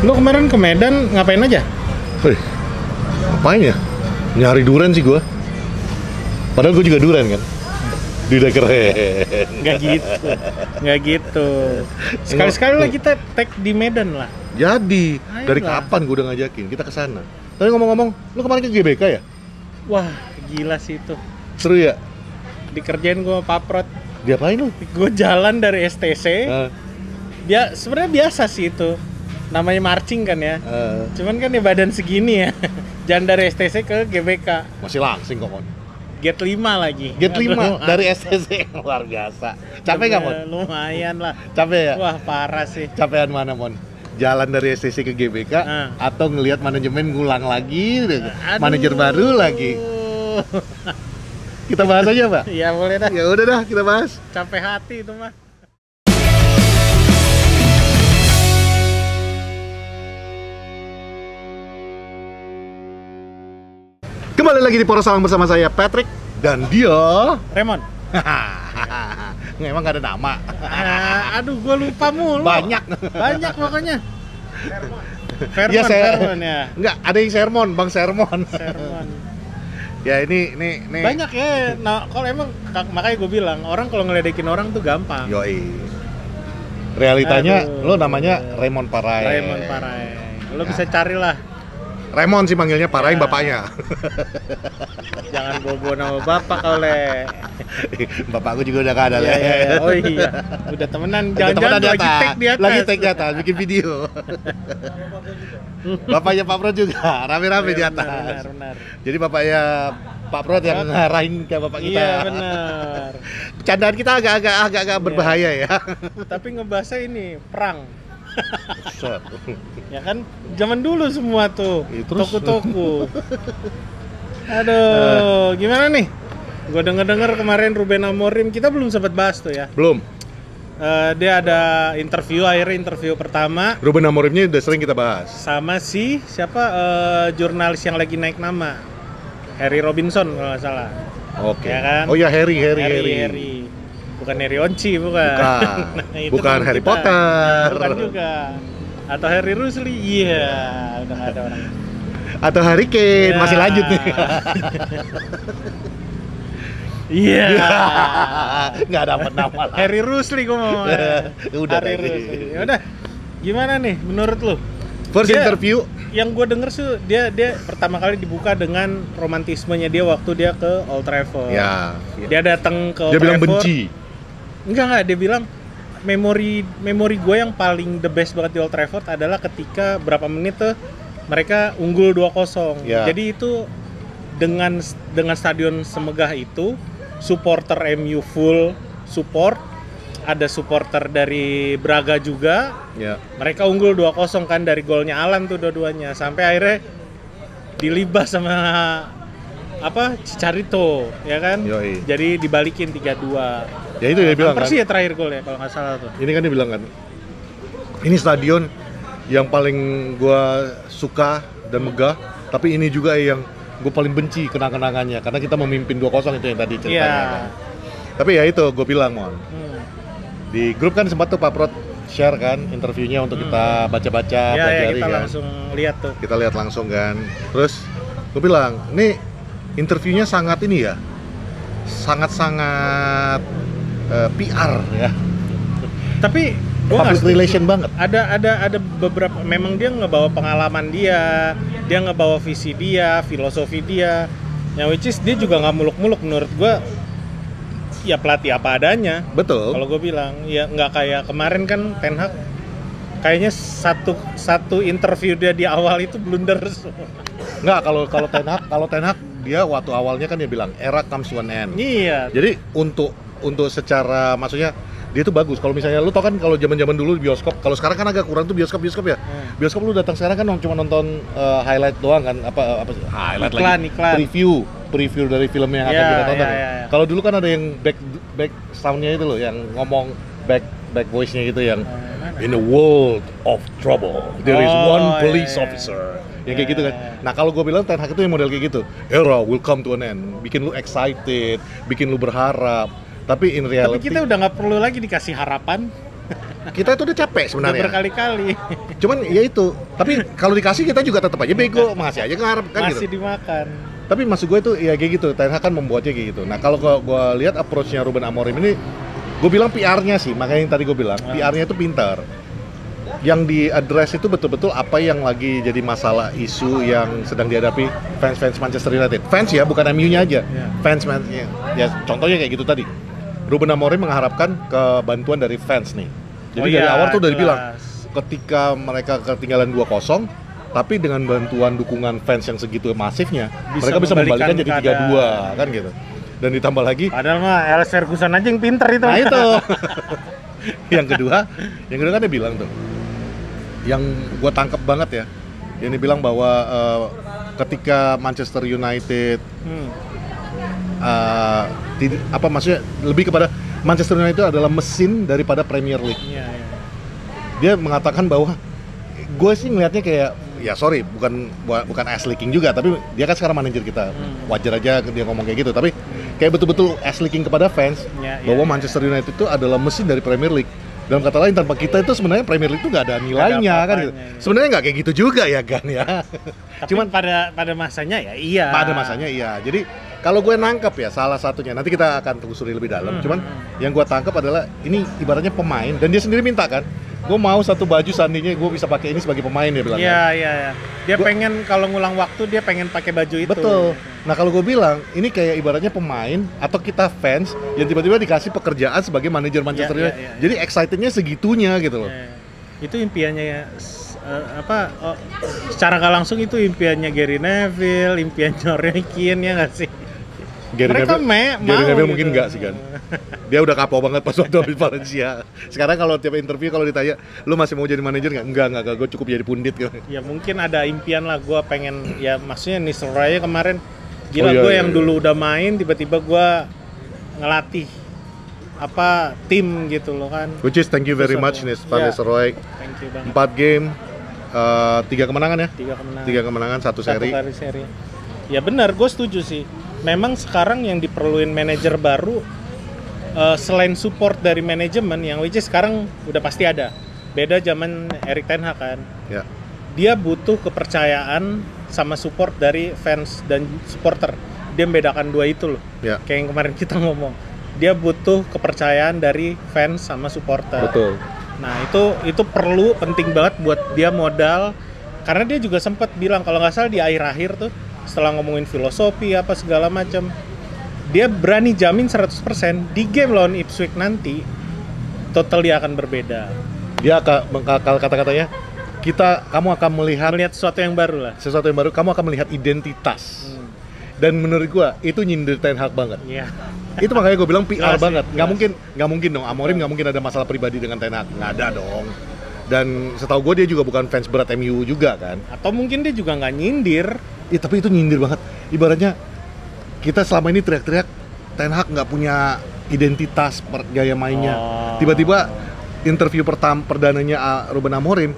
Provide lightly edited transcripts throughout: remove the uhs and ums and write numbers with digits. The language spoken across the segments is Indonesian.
Lu kemarin ke Medan ngapain aja? Wih, ngapain ya? Nyari duren sih gua. Padahal gua juga duren kan. Udah keren. Nggak gitu. Sekali-sekali lah kita tag di Medan lah. Jadi, dari Ayolah. kapan gua udah ngajakin kita ke sana? Tapi ngomong-ngomong, lu kemarin ke GBK ya? Wah, gila sih itu. Seru ya? Dikerjain gua sama Paprot. Diapain lu? Gue jalan dari STC. Dia sebenarnya biasa sih itu. Namanya marching kan ya. Cuman kan ya badan segini ya. Jalan dari STC ke GBK. Masih langsing kok, Mon. Gate 5 lagi. Gate 5 Aduh, dari STC. Luar biasa. Capek nggak, Mon? Lumayan lah. Capek ya? Wah, parah sih. Capean mana, Mon? Jalan dari STC ke GBK atau ngelihat manajemen ngulang lagi, manajer baru lagi. Kita bahas aja, Pak? Iya, boleh dah. Ya udah dah, kita bahas. Capek hati itu mah. Kembali lagi di Poros Salang bersama saya Patrick dan dia Raymond. Emang gak ada nama. Aduh, gua lupa mulu. Banyak Pokoknya. Sermon ya. Sermon ya. Enggak, ada yang sermon, Bang Sermon. Sermon. Ya ini. Banyak ya. Nah, kalau emang makanya gue bilang orang kalau ngeledekin orang tuh gampang. Yoi. Realitanya Aduh. lo namanya Raymond Paraeng. Raymond Paraeng. Lo bisa carilah. Raymond sih manggilnya, Paraeng Ya. bapaknya. Jangan bobo nama bapak kau le. Bapakku juga udah gak ada, Le. Iya. Oh iya. Udah temenan. Jangan-jangan Udah lagi tag di atas. Lagi tag di atas, bikin video. Bapaknya Pak Prot juga, rame-rame di atas. Benar. Jadi bapaknya Pak Prot yang ngarahin ke bapak kita. Iya, benar. Candaan kita agak berbahaya ya. Tapi ngebahasnya ini perang. Set. Ya kan zaman dulu semua tuh. Ya, terus? Toko-toko. Aduh, gimana nih? Gue denger kemarin Ruben Amorim, kita belum sempat bahas tuh ya. Belum. Dia ada akhirnya interview pertama Ruben Amorimnya udah sering kita bahas. sama si siapa jurnalis yang lagi naik nama, Harry Robinson kalau nggak salah. Oke. Ya kan? Oh ya Harry. Bukan Harry Onci, bukan. Nah, itu Bukan teman Harry kita. Potter. Bukan juga. Atau Harry Rusli, iya, udah nggak ada orang. Atau Harry Kane, Ya. masih lanjut nih. Iya. Nggak dapat nama lah. Harry Rusli gue mau. Udah Harry tadi. Rusli. Ya udah. Gimana nih menurut lu? First Dia- interview. Yang gue denger sih dia pertama kali dibuka dengan romantismenya dia waktu dia ke Old Trafford. Ya. Dia datang ke Old Dia bilang Trafford. benci. Enggak, dia bilang memori gue yang paling the best banget di Old Trafford adalah ketika berapa menit tuh mereka unggul 2-0. Ya. Jadi itu dengan stadion semegah itu, supporter MU full support, ada supporter dari Braga juga. Ya. Mereka unggul 2-0 kan dari golnya Alan tuh dua-duanya. Sampai akhirnya dilibas sama Chicharito, ya kan? Yoi. Jadi dibalikin 3-2. Ya itu dia bilang kan. Persis ya terakhir gol ya kalau nggak salah tuh. Ini kan dia bilang kan. Ini stadion yang paling gua suka dan megah, tapi ini juga yang gue paling benci kenang-kenangannya karena kita memimpin 2-0 itu yang tadi ceritanya. Iya. Kan. Tapi ya itu gue bilang, Mon. Di grup kan sempat tuh Pak Prot share kan interviewnya untuk kita baca-baca, Ya, pelajari kita kan. langsung lihat tuh. Kita lihat langsung kan. Terus gue bilang, "Nih interviewnya sangat ini ya. Sangat-sangat PR ya. Tapi gua nggak Public setuju. relation banget. Ada beberapa, memang dia ngebawa pengalaman dia ngebawa visi dia, filosofi dia. Yang which is dia juga nggak muluk-muluk menurut gua. Ya pelatih apa adanya. Betul. Kalau gue bilang, ya nggak kayak kemarin kan Ten Hag kayaknya satu interview dia di awal itu blunder semua. Nggak, kalau Ten Hag dia waktu awalnya kan dia bilang era comes to an end. Iya. Jadi untuk secara maksudnya dia tuh bagus. Kalau misalnya lu tau kan kalau zaman-zaman dulu di bioskop, kalau sekarang kan agak kurang tuh bioskop ya. Bioskop lu datang sekarang kan cuma nonton highlight doang kan, apa highlight Iklan. preview dari film yang akan Ya, kita tonton. ya. Kalau dulu kan ada yang back soundnya itu loh, yang ngomong back voice-nya gitu yang in a world of trouble there is one police officer. Yang kayak gitu kan. Nah, kalau gue bilang Ten Hag itu yang model kayak gitu. Era will come to an end. Bikin lu excited, bikin lu berharap. Tapi in Tapi reality kita udah nggak perlu lagi dikasih harapan. kita itu udah capek Udah sebenarnya. berkali-kali. Cuman ya itu. Tapi kalau dikasih kita juga tetap aja bego, masih aja ngarep kan Masih gitu. dimakan. Tapi maksud gue itu ya kayak gitu. Ten Hag kan membuatnya kayak gitu. Nah kalau gue lihat approach-nya Ruben Amorim ini, gue bilang PR-nya sih, makanya yang tadi gue bilang PR-nya itu pintar. Yang di-address itu betul-betul apa yang lagi jadi masalah isu yang sedang dihadapi fans-fans Manchester United. Fans ya, bukan MU-nya aja. Fans-fansnya. Ya contohnya kayak gitu tadi. Ruben Amorim mengharapkan kebantuan dari fans nih. Jadi dari awal tuh udah dibilang, ketika mereka ketinggalan 2-0, tapi dengan bantuan dukungan fans yang segitu masifnya, mereka bisa membalikkan jadi 3-2 kan gitu. Dan ditambah lagi, padahal mah Alex Ferguson aja yang pinter itu. nah itu. yang kedua kan dia bilang tuh, yang gue tangkap banget ya, yang dia bilang bahwa ketika Manchester United apa maksudnya lebih kepada Manchester United itu adalah mesin daripada Premier League. Iya. Dia mengatakan bahwa gue sih ngelihatnya kayak ya sorry bukan ass licking juga, tapi dia kan sekarang manajer kita, wajar aja dia ngomong kayak gitu, tapi kayak betul-betul ass licking kepada fans bahwa Manchester United itu adalah mesin dari Premier League. Dalam kata lain, tanpa kita itu sebenarnya Premier League itu nggak ada nilainya kan gitu. Sebenarnya nggak kayak gitu juga ya Gan ya. Tapi cuman pada masanya ya iya. Pada masanya iya. Jadi kalau gue nangkep ya salah satunya, nanti kita akan telusuri lebih dalam. Cuman yang gue tangkap adalah ini ibaratnya pemain, dan dia sendiri minta kan, gue mau satu baju seandainya gue bisa pakai ini sebagai pemain, dia bilang. Iya. Dia pengen kalau ngulang waktu dia pengen pakai baju itu. Betul. Nah kalau gue bilang ini kayak ibaratnya pemain atau kita fans yang tiba-tiba dikasih pekerjaan sebagai manajer Manchester United. Jadi excitednya segitunya gitu loh. Itu impiannya ya. Secara nggak langsung itu impiannya Gary Neville, impiannya Roy Keane, ya nggak sih? Gary Neville mungkin gitu. Nggak sih kan. Dia udah kapok banget pas waktu habis Valencia. Sekarang kalau tiap interview kalau ditanya, lu masih mau jadi manajer nggak? Enggak, gue cukup jadi pundit gitu. Ya mungkin ada impian lah, gue pengen ya maksudnya Nistelrooy kemarin gila, gue yang dulu udah main tiba-tiba gue ngelatih tim gitu loh kan. Which is thank you very much Van Nistelrooy. Thank you banget. 4 game, 3 kemenangan ya? 3 kemenangan. 1 seri. Ya benar, gue setuju sih. Memang sekarang yang diperluin manajer baru selain support dari manajemen yang which is sekarang udah pasti ada. Beda zaman Erik ten Hag kan. Ya. Dia butuh kepercayaan sama support dari fans dan supporter. Dia membedakan dua itu loh. Ya. Kayak yang kemarin kita ngomong. Dia butuh kepercayaan dari fans sama supporter. Betul. Nah, itu perlu, penting banget buat dia modal. Karena dia juga sempat bilang kalau nggak salah di akhir-akhir tuh setelah ngomongin filosofi apa segala macam, dia berani jamin 100% di game lawan Ipswich nanti total dia akan berbeda. Dia kata-katanya kamu akan melihat sesuatu yang baru lah. Sesuatu yang baru, kamu akan melihat identitas. Dan menurut gua itu nyindir Ten Hag banget. Iya. Itu makanya gue bilang PR banget. Nggak mungkin dong. Amorim nggak mungkin ada masalah pribadi dengan Ten Hag. Nggak ada dong. Dan setahu gue dia juga bukan fans berat MU juga kan. Atau mungkin dia juga nggak nyindir. Ya tapi itu nyindir banget. Ibaratnya kita selama ini teriak-teriak Ten Hag nggak punya identitas gaya mainnya. Tiba-tiba interview perdananya Ruben Amorim,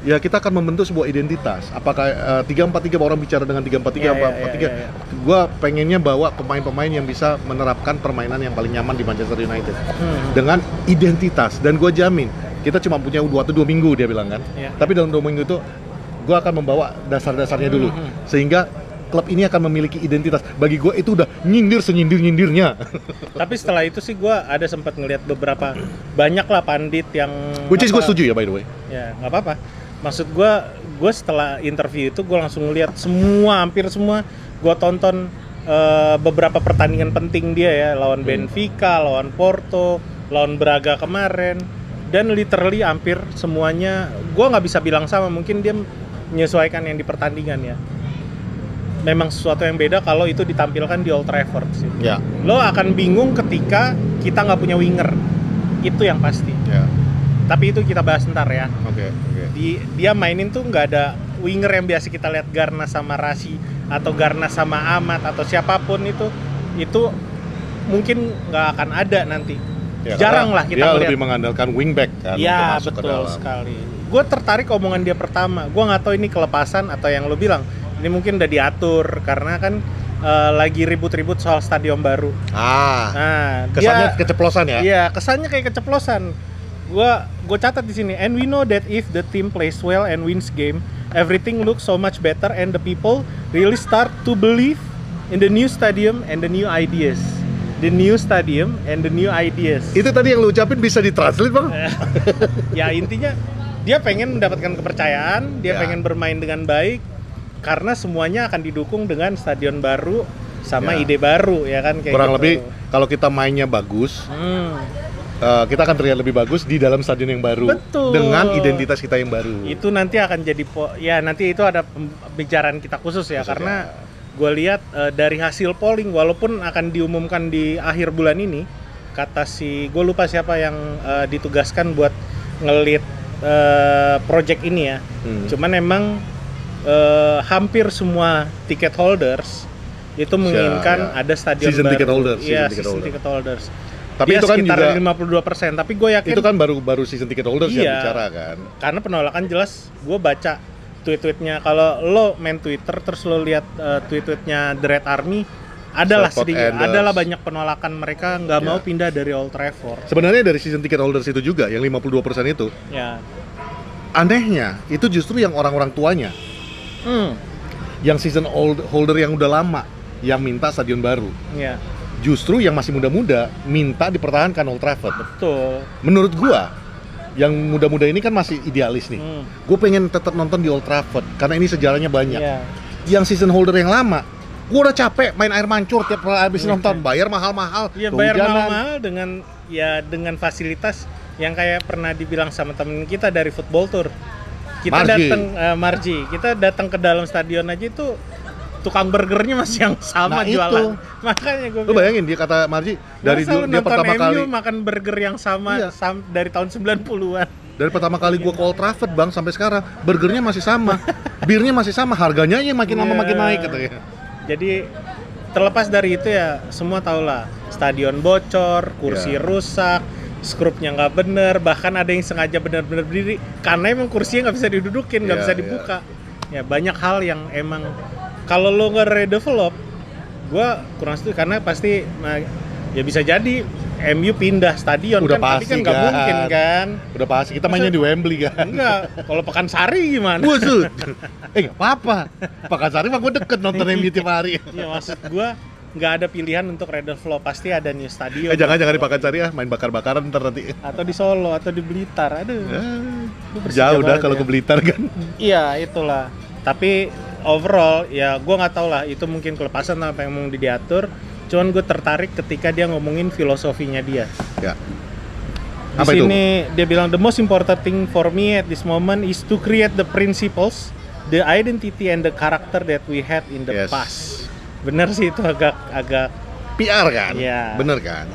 ya kita akan membentuk sebuah identitas. Apakah 3-4-3 orang bicara dengan 3-4-3 4-4-3. Gua pengennya bawa pemain-pemain yang bisa menerapkan permainan yang paling nyaman di Manchester United dengan identitas. Dan gua jamin kita cuma punya waktu 2 minggu, dia bilang kan. Tapi dalam 2 minggu itu gua akan membawa dasar-dasarnya dulu sehingga klub ini akan memiliki identitas. Bagi gue itu udah nyindir senyindir-nyindirnya. Tapi setelah itu sih gue ada sempat ngelihat beberapa banyak lah pandit yang which is gue setuju ya by the way. Ya nggak apa-apa. Maksud gue setelah interview itu gue langsung ngelihat hampir semua gue tonton beberapa pertandingan penting dia ya, lawan Benfica, lawan Porto, lawan Braga kemarin, dan literally hampir semuanya gue nggak bisa bilang sama, mungkin dia menyesuaikan yang di pertandingan ya. Memang sesuatu yang beda kalau itu ditampilkan di Old Trafford sih. Ya. Lo akan bingung ketika kita nggak punya winger, itu yang pasti. Ya. Tapi itu kita bahas ntar ya. Oke. Dia mainin tuh nggak ada winger yang biasa kita lihat Garnas sama Rasi atau Garnas sama Amat atau siapapun itu mungkin nggak akan ada nanti. Ya, jarang lah kita dia lihat. lebih mengandalkan wingback kan. Ya betul sekali. Gue tertarik omongan dia pertama. Gue nggak tahu ini kelepasan atau yang lo bilang. Ini mungkin udah diatur karena kan lagi ribut-ribut soal stadion baru. Kesannya keceplosan ya? Iya, kesannya kayak keceplosan. gue catat di sini. And we know that if the team plays well and wins game, everything looks so much better and the people really start to believe in the new stadium and the new ideas. The new stadium and the new ideas. Itu tadi yang lu ucapin bisa ditranslate, Bang? Ya intinya dia pengen mendapatkan kepercayaan, dia pengen bermain dengan baik karena semuanya akan didukung dengan stadion baru sama ide baru, ya kan, kayak kurang gitu. lebih kalau kita mainnya bagus, kita akan terlihat lebih bagus di dalam stadion yang baru. Betul. Dengan identitas kita yang baru. Itu nanti akan jadi nanti itu ada pembicaraan kita khusus ya, karena gue lihat dari hasil polling, walaupun akan diumumkan di akhir bulan ini, kata gue lupa siapa yang ditugaskan buat ngelit project ini ya. Cuman emang hampir semua ticket holders itu menginginkan ada stadion season baru. Ticket holders, Iya, season ticket holders. Tapi dia itu kan sekitar juga 52%, tapi gue yakin itu kan baru season ticket holders yang bicara kan. Karena penolakan jelas, gue baca tweet-tweetnya, kalau lo main Twitter terus lo lihat tweet-tweetnya The Red Army, adalah banyak penolakan, mereka nggak mau pindah dari Old Trafford. Sebenarnya dari season ticket holders itu juga yang 52% itu. Ya. Anehnya itu justru yang orang-orang tuanya. Yang season holder yang udah lama yang minta stadion baru. Ya. Justru yang masih muda-muda minta dipertahankan Old Trafford. Betul. Menurut gua yang muda-muda ini kan masih idealis nih. Gue pengen tetap nonton di Old Trafford karena ini sejarahnya banyak. Yang season holder yang lama, gue udah capek main air mancur tiap habis nonton, bayar mahal-mahal. Iya, bayar mahal-mahal dengan fasilitas yang kayak pernah dibilang sama temen kita dari Football Tour. Kita datang Marji, kita datang ke dalam stadion aja itu tukang burgernya masih yang sama jualan. Makanya gue bayangin dia kata Marji dari dia pertama kali makan burger yang sama dari tahun 90-an. Dari pertama kali gue ke Old Trafford, Bang, sampai sekarang burgernya masih sama, birnya masih sama, harganya yang makin lama makin naik katanya. Jadi terlepas dari itu ya semua tahu lah, stadion bocor, kursi rusak, skrupnya nggak bener, bahkan ada yang sengaja bener-bener berdiri karena emang kursinya nggak bisa didudukin, nggak bisa dibuka. Ya banyak hal yang emang kalau lo nggak redevelop, gue kurang setuju, karena pasti ya bisa jadi MU pindah stadion. Udah kan, pasti tapi kan nggak mungkin kan. Udah pasti, kita mainnya di Wembley kan. Enggak, kalau Pekansari gimana? Busut. Nggak apa-apa, Pekansari mah gue deket nonton MU tiap hari. Iya, maksud gue nggak ada pilihan untuk redevelop, pasti ada new stadion. Jangan di Pekansari main bakar-bakaran ntar nanti. Atau di Solo, atau di Blitar, aduh. Jauh dah kalau ke Blitar kan. Iya, itulah. Tapi overall ya gue nggak tahu lah, itu mungkin kelepasan apa yang mau diatur. Cuman gue tertarik ketika dia ngomongin filosofinya dia. Ya. Di sini dia bilang the most important thing for me at this moment is to create the principles, the identity and the character that we had in the past. Bener sih, itu agak PR kan? Ya. Bener kan?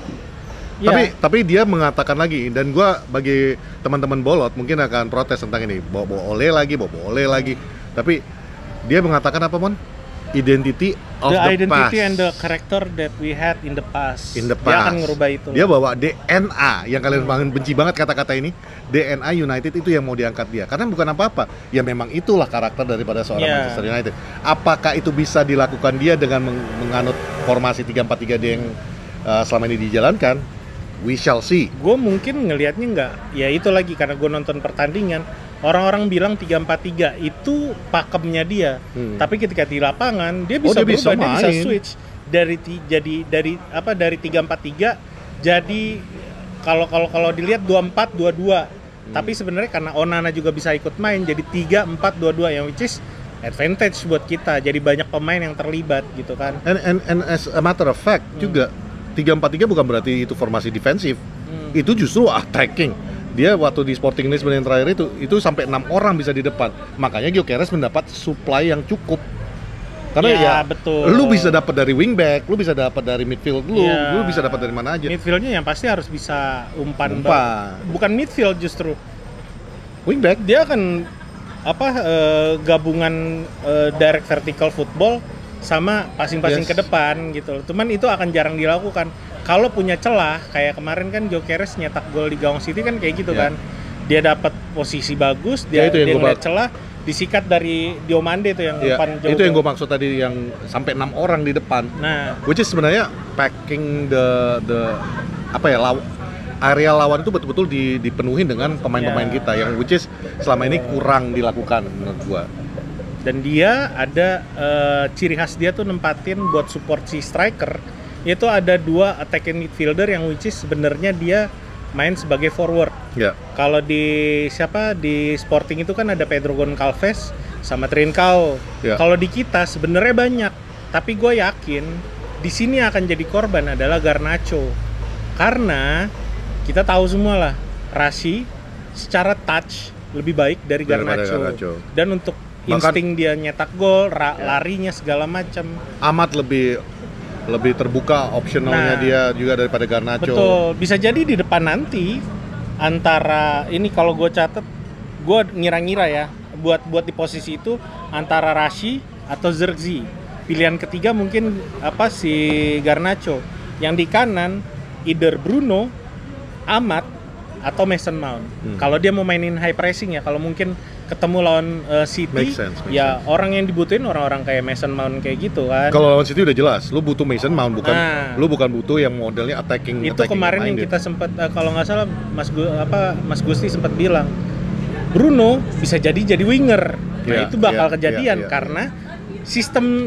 Tapi dia mengatakan lagi, dan gue bagi teman-teman bolot mungkin akan protes tentang ini, bawa ole lagi. Tapi dia mengatakan apa, Mon? Identity of the identity past. And the character that we had in the past. Dia akan ngerubah itu. Dia bawa DNA yang kalian benci banget kata-kata ini. DNA United itu yang mau diangkat dia. Karena bukan apa-apa. Ya memang itulah karakter daripada seorang Manchester United. Apakah itu bisa dilakukan dia dengan menganut formasi 3-4-3 dia yang selama ini dijalankan? We shall see. Gue mungkin ngelihatnya nggak. Ya itu lagi karena gue nonton pertandingan. Orang-orang bilang 3-4-3 itu pakemnya dia. Tapi ketika di lapangan dia bisa berubah, dia bisa switch dari 3-4-3 jadi kalau dilihat 2-4-2-2. Tapi sebenarnya karena Onana juga bisa ikut main jadi 3-4-2-2 yang which is advantage buat kita. Jadi banyak pemain yang terlibat gitu kan. And as a matter of fact juga 3-4-3 bukan berarti itu formasi defensif. Itu justru attacking. Dia waktu di Sporting Lisbon yang terakhir itu sampai 6 orang bisa di depan. Makanya Gyökeres mendapat supply yang cukup. Karena betul. Lu bisa dapat dari wingback, lu bisa dapat dari midfield lu bisa dapat dari mana aja. Midfieldnya yang pasti harus bisa umpan. Bukan midfield justru. Wingback. Dia akan gabungan direct vertical football sama passing-passing ke depan gitu. Cuman itu akan jarang dilakukan. Kalau punya celah, kayak kemarin kan Gyökeres nyetak gol di gawang City kan kayak gitu kan. Dia dapat posisi bagus, dia ngeliat celah, disikat dari Diomande itu yang umpan jauh. Itu yang gue maksud tadi, yang sampai 6 orang di depan. Nah, which is sebenarnya packing area lawan itu betul-betul dipenuhi dengan pemain-pemain kita yang which is selama ini kurang dilakukan menurut gua. Dan dia ada ciri khas dia tuh nempatin buat support si striker, itu ada 2 attacking midfielder yang which is sebenarnya dia main sebagai forward. Ya. Kalau di Sporting itu kan ada Pedro Goncalves sama Trincao. Ya. Kalau di kita sebenarnya banyak, tapi gue yakin di sini akan jadi korban adalah Garnacho. Karena kita tahu semua lah, Rashid secara touch lebih baik dari Garnacho. Dan untuk insting dia nyetak gol, larinya segala macam. Amat lebih terbuka optionalnya dia juga daripada Garnacho. Betul, bisa jadi di depan nanti antara ini kalau gue catet, gue ngira-ngira ya buat di posisi itu antara Rashid atau Zirkzee. Pilihan ketiga mungkin si Garnacho. Yang di kanan either Bruno, Amat atau Mason Mount. Kalau dia mau mainin high pressing ya, kalau mungkin ketemu lawan City, make sense. Orang yang dibutuhin orang-orang kayak Mason Mount kayak gitu kan. Kalau lawan City udah jelas, lu butuh Mason Mount lu bukan butuh yang modelnya attacking. Itu kemarin yang kita sempat kalau nggak salah Mas Gusti sempat bilang Bruno bisa jadi winger. Nah itu bakal kejadian karena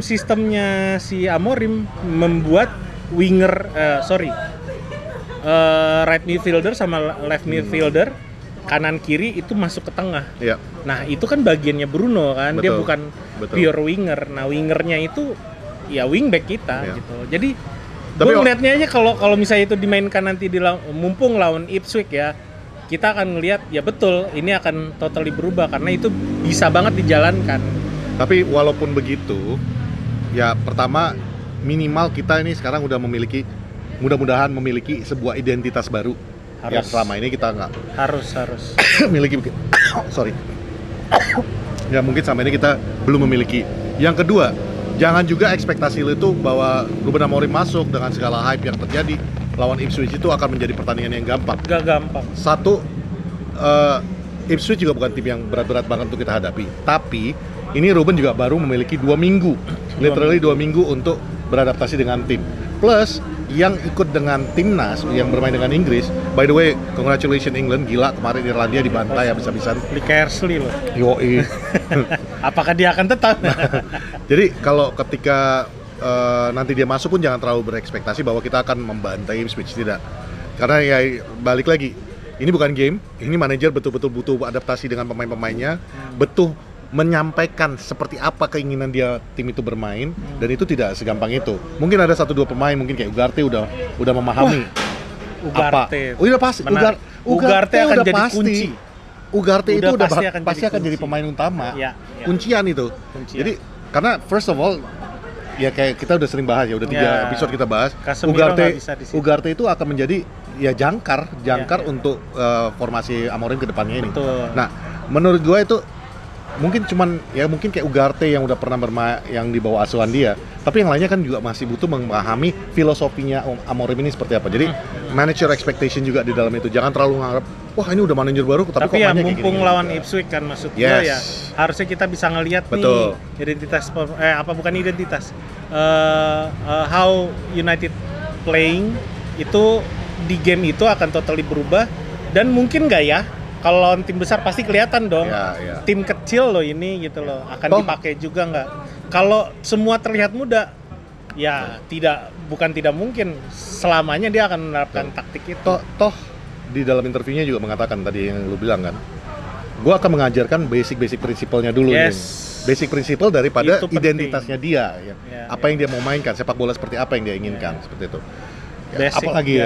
sistemnya si Amorim membuat winger right midfielder sama left midfielder kanan kiri itu masuk ke tengah. Iya. Nah itu kan bagiannya Bruno kan, dia bukan pure winger. Nah wingernya itu ya wingback kita gitu. Jadi gue ngeliatnya aja kalau misalnya itu dimainkan nanti mumpung lawan Ipswich ya, kita akan ngelihat ya betul ini akan totally berubah karena itu bisa banget dijalankan. Tapi walaupun begitu, ya pertama minimal kita ini sekarang udah mudah-mudahan memiliki sebuah identitas baru. Yang selama ini kita nggak harus miliki. Ya mungkin selama ini kita belum memiliki. Yang kedua, jangan juga ekspektasi lu itu bahwa Ruben Amorim masuk dengan segala hype yang terjadi lawan Ipswich itu akan menjadi pertandingan yang gampang. Gak gampang. Satu, Ipswich juga bukan tim yang berat-berat banget untuk kita hadapi. Tapi ini Ruben juga baru memiliki 2 minggu, literally 2 minggu untuk beradaptasi dengan tim. Plus yang ikut dengan timnas yang bermain dengan Inggris. By the way, congratulations England, gila kemarin Irlandia dibantai habis-habisan. Lee Kersley loh. Yoi. Apakah dia akan tetap? Jadi kalau ketika nanti dia masuk pun jangan terlalu berekspektasi bahwa kita akan membantai Ipswich, tidak. Karena ya balik lagi, ini bukan game, ini manajer betul-betul butuh adaptasi dengan pemain-pemainnya, betul menyampaikan seperti apa keinginan dia tim itu bermain, dan itu tidak segampang itu. Mungkin ada 1-2 pemain mungkin kayak Ugarte udah memahami. Ugarte. Udah pasti. Ugarte akan udah jadi pasti. kunci. Ugarte itu udah pasti akan jadi pemain utama. Ya. Kuncian itu. Jadi karena first of all ya kayak kita udah sering bahas ya, udah 3 episode kita bahas. Ugarte itu akan menjadi ya jangkar untuk formasi Amorim ke depannya ini. Betul. Nah, menurut gue itu mungkin kayak Ugarte yang udah pernah bermain yang di bawah asuhan dia, tapi yang lainnya kan juga masih butuh memahami filosofinya Amorim ini seperti apa. Jadi manage your expectation juga di dalam itu. Jangan terlalu nganggap wah ini udah manajer baru tapi ya mumpung lawan Ipswich kan maksud gue ya harusnya kita bisa ngelihat nih identitas how United playing itu di game itu akan totally berubah. Dan mungkin nggak ya kalau lawan tim besar pasti kelihatan dong. Tim kecil loh ini gitu loh, akan dipakai juga nggak? Kalau semua terlihat mudah, ya bukan tidak mungkin selamanya dia akan menerapkan taktik itu. Toh di dalam interviewnya juga mengatakan tadi yang lu bilang kan, gue akan mengajarkan basic prinsipalnya dulu nih. Basic prinsipal daripada identitasnya dia, apa yang dia mau mainkan, sepak bola seperti apa yang dia inginkan, seperti itu. Apalagi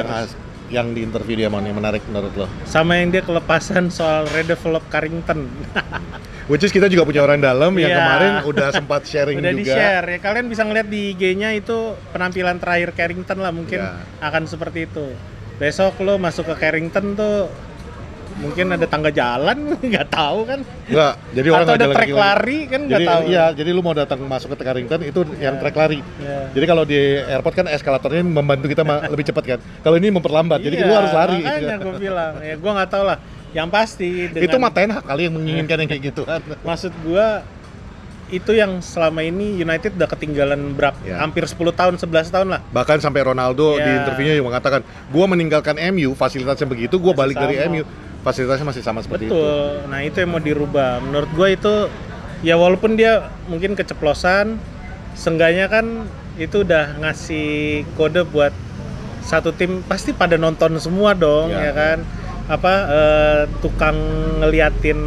yang di interview dia yang menarik menurut lo? Sama yang dia kelepasan soal redevelop Carrington. Which is kita juga punya orang dalam yang kemarin udah sempat sharing udah juga. Udah di-share ya, kalian bisa ngeliat di IG-nya itu penampilan terakhir Carrington lah, mungkin akan seperti itu. Besok lo masuk ke Carrington tuh mungkin ada tangga jalan, nggak tahu kan? Nggak, jadi orang atau ada trek lari kan nggak tahu. Iya, jadi lu mau datang masuk ke Carrington itu yang trek lari. Jadi kalau di airport kan eskalatornya membantu kita lebih cepat kan. Kalau ini memperlambat, jadi lu harus lari. Makanya gue bilang, ya gue nggak tahu lah. Yang pasti dengan itu Ten Hag kali yang menginginkan yang kayak gitu kan. Maksud gue itu yang selama ini United udah ketinggalan hampir 10 tahun, 11 tahun lah. Bahkan sampai Ronaldo di interviewnya yang mengatakan, gua meninggalkan MU, fasilitasnya begitu, gua balik dari MU, fasilitasnya masih sama seperti itu. Betul. Nah, itu yang mau dirubah. Menurut gua itu ya walaupun dia mungkin keceplosan, seenggaknya kan itu udah ngasih kode buat satu tim pasti pada nonton semua dong, ya kan? Tukang ngeliatin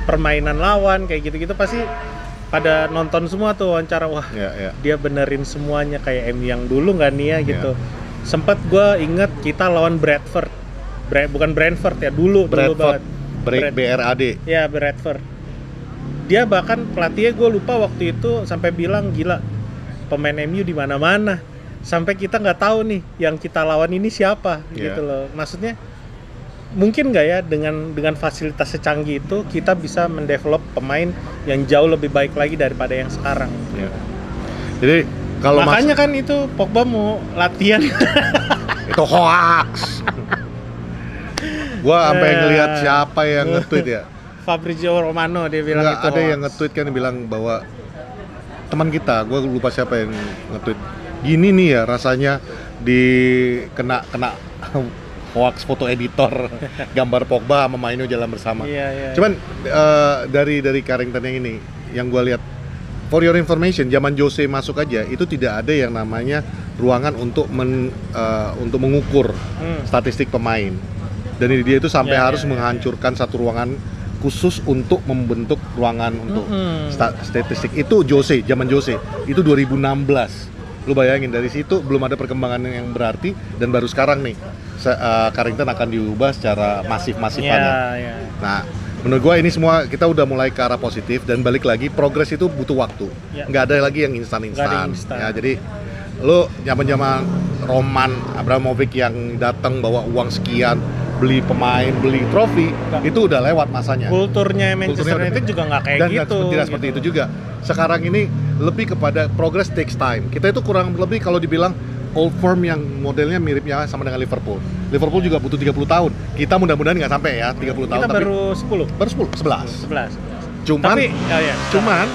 permainan lawan kayak gitu-gitu pasti pada nonton semua tuh wawancara, wah dia benerin semuanya kayak MU yang dulu nggak nih ya gitu. Sempet gue inget kita lawan Bradford, bukan Brentford ya, dulu banget. BRAD. Ya, Bradford. Dia bahkan pelatihnya gue lupa waktu itu sampai bilang, gila pemain MU di mana-mana, sampai kita nggak tahu nih yang kita lawan ini siapa gitu loh. Maksudnya mungkin nggak ya dengan fasilitas secanggih itu kita bisa mendevelop pemain yang jauh lebih baik lagi daripada yang sekarang. Jadi kalau makanya kan itu Pogba mau latihan. Itu hoax. Gua sampai ngelihat siapa yang nge-tweet ya. Fabrizio Romano dia bilang itu. Ada yang nge-tweet kan bilang bahwa teman kita, gua lupa siapa yang nge-tweet. Gini nih ya rasanya kena hoax foto editor gambar Pogba sama Maino jalan bersama. Cuman dari Carrington yang ini yang gue lihat, for your information, zaman Jose masuk aja itu tidak ada yang namanya ruangan untuk mengukur statistik pemain. Dan dia itu sampai harus menghancurkan satu ruangan khusus untuk membentuk ruangan untuk statistik. Itu zaman Jose itu 2016. Lu bayangin dari situ belum ada perkembangan yang berarti, dan baru sekarang nih Carrington akan diubah secara masif-masifan. Nah, menurut gua ini semua kita udah mulai ke arah positif, dan balik lagi progres itu butuh waktu. Nggak ada lagi yang instan-instan. Ya, jadi lu zaman-zaman Roman Abramovich yang datang bawa uang sekian, beli pemain, beli trofi, itu udah lewat masanya. Kulturnya Manchester United juga nggak kayak gitu. Dan tidak seperti itu juga. Sekarang ini lebih kepada progress takes time. Kita itu kurang lebih kalau dibilang old firm yang modelnya miripnya sama dengan Liverpool. Liverpool juga butuh 30 tahun. Kita mudah-mudahan nggak sampai ya 30 tahun. Kita baru 10. Baru 11. Cuman, tapi, cuman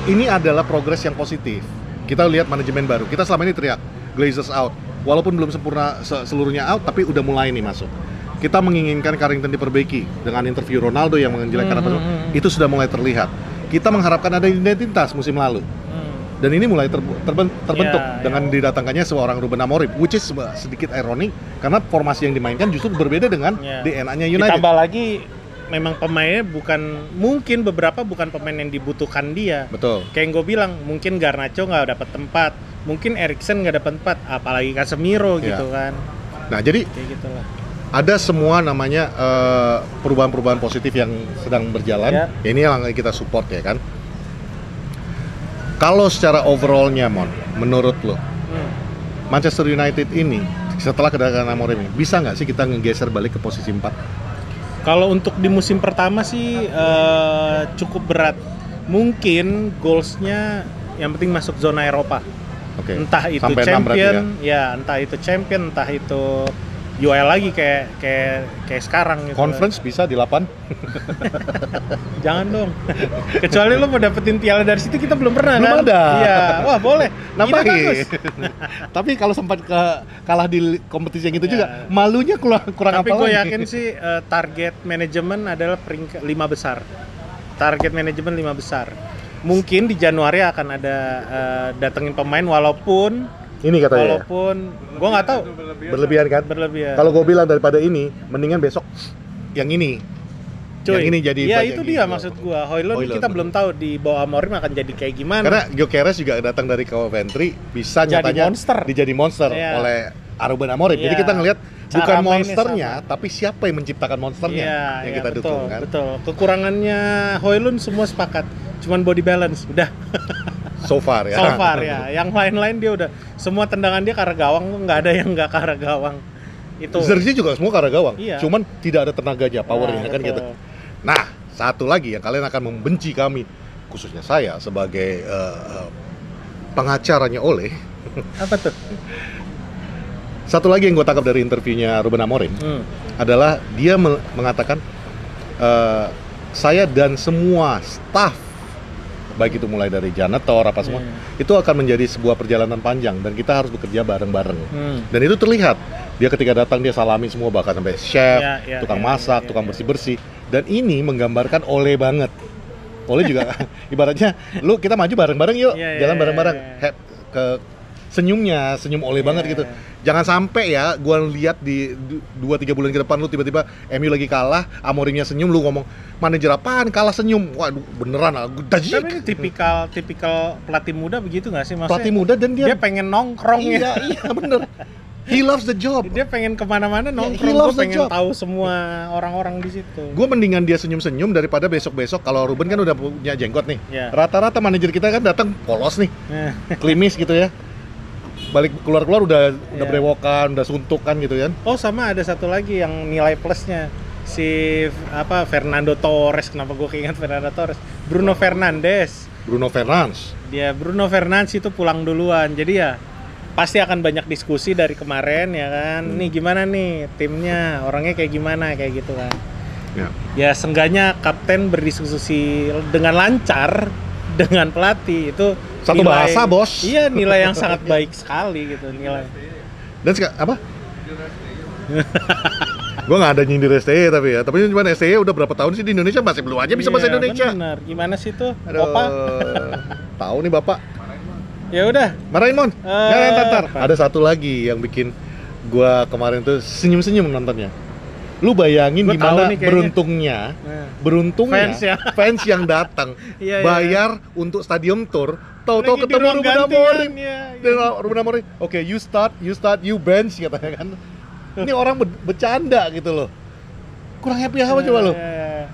ini adalah progres yang positif. Kita lihat manajemen baru. Kita selama ini teriak Glazers out. Walaupun belum sempurna seluruhnya out, tapi udah mulai nih masuk. Kita menginginkan Carrington diperbaiki dengan interview Ronaldo yang menjelekkan itu sudah mulai terlihat. Kita mengharapkan ada identitas musim lalu. Dan ini mulai terbentuk dengan didatangkannya seorang Ruben Amorim, which is sedikit ironi karena formasi yang dimainkan justru berbeda dengan DNA-nya United. Ditambah lagi memang pemainnya mungkin beberapa bukan pemain yang dibutuhkan dia. Betul. Kayak yang gue bilang, mungkin Garnacho nggak dapat tempat, mungkin Eriksen nggak dapat tempat, apalagi Casemiro gitu kan. Nah, jadi kayak gitulah. Ada semua namanya perubahan-perubahan positif yang sedang berjalan. Ya, ini yang kita support ya kan. Kalau secara overallnya, menurut lo, Manchester United ini setelah kedatangan Amorim ini, bisa nggak sih kita ngegeser balik ke posisi 4? Kalau untuk di musim pertama sih cukup berat. Mungkin goalsnya yang penting masuk zona Eropa. Entah itu sampai champion, entah itu champion, entah itu UEL lagi kayak sekarang gitu. Conference bisa di 8. Jangan dong. Kecuali lo mau dapetin piala dari situ, kita belum pernah. Belum kan? ada. Iya, wah boleh. Nambahin. Tapi kalau sempat kalah di kompetisi yang itu juga, malunya kurang apa lagi. Tapi gue yakin sih target manajemen adalah peringkat 5 besar. Target manajemen 5 besar. Mungkin di Januari akan ada datengin pemain walaupun ini katanya. Walaupun gue nggak tahu. Berlebihan kan? Berlebihan. Kalau gue bilang daripada ini, mendingan besok yang ini. Cuy, yang ini jadi. Ya itu dia maksud gue. Højlund kita belum tahu di bawah Amorim akan jadi kayak gimana. Karena Gyökeres juga datang dari Coventry, bisa nyatanya dijadi monster oleh Ruben Amorim. Jadi kita ngelihat bukan monsternya, tapi siapa yang menciptakan monsternya yang kita dukung kan. Betul. Kekurangannya Højlund semua sepakat. Cuman body balance, udah. So far ya. Yang lain-lain dia udah semua tendangan dia ke arah gawang, nggak ada yang nggak ke arah gawang. Itu. Zerzi juga semua ke arah gawang. Cuman tidak ada tenaganya, powernya kan gitu. Nah, satu lagi yang kalian akan membenci kami, khususnya saya sebagai pengacaranya Ole. Apa tuh? Satu lagi yang gue tangkap dari interviewnya Ruben Amorim adalah dia mengatakan saya dan semua staff baik itu mulai dari janitor apa semua, itu akan menjadi sebuah perjalanan panjang dan kita harus bekerja bareng-bareng. Dan itu terlihat. Dia ketika datang dia salami semua, bahkan sampai chef, tukang masak, tukang bersih-bersih. Dan ini menggambarkan Ole banget. Ole juga ibaratnya kita maju bareng-bareng yuk, jalan bareng-bareng. Senyum Ole banget gitu. Jangan sampai ya gua lihat di 2-3 bulan ke depan lu tiba-tiba MU lagi kalah, Amorimnya senyum, lu ngomong manajer apaan kalah senyum. Waduh, beneran dajik. Tapi ini tipikal pelatih muda begitu nggak sih? Maksudnya pelatih muda dan dia pengen nongkrong iya bener. He loves the job. Dia pengen kemana-mana nongkrong. Gue pengen tahu semua orang-orang di situ. Gue mendingan dia senyum-senyum daripada besok-besok kalau Ruben kan udah punya jenggot nih. Rata-rata manajer kita kan datang polos nih, klimis gitu ya. Balik keluar udah brewokan, udah suntukan gitu kan. Oh sama ada satu lagi yang nilai plusnya si Fernando Torres. Kenapa gue keinget Fernando Torres? Bruno Fernandes. Dia Bruno Fernandes itu pulang duluan. Jadi ya pasti akan banyak diskusi dari kemarin ya kan. Nih gimana nih timnya, orangnya kayak gimana kayak gitu kan. Ya seenggaknya kapten berdiskusi dengan lancar dengan pelatih itu satu nilai, bahasa bos. Iya nilai yang sangat baik sekali gitu nilai. Dan apa? Gue nggak ada nyindir STY tapi cuma STY udah berapa tahun sih di Indonesia, masih belum aja bisa bahasa Indonesia. Bener. Gimana sih tuh? Bapak? Tahu nih bapak. Ya udah. Marahin Mon. Ntar. Ada satu lagi yang bikin gua kemarin tuh senyum-senyum nontonnya. Lu bayangin gimana beruntungnya fans yang datang bayar untuk stadium tour, tahu-tahu ketemu Ruben Amorim. Ruben Amorim. Oke, you start, you bench katanya kan. Ini orang bercanda gitu loh. Kurang happy apa coba lu?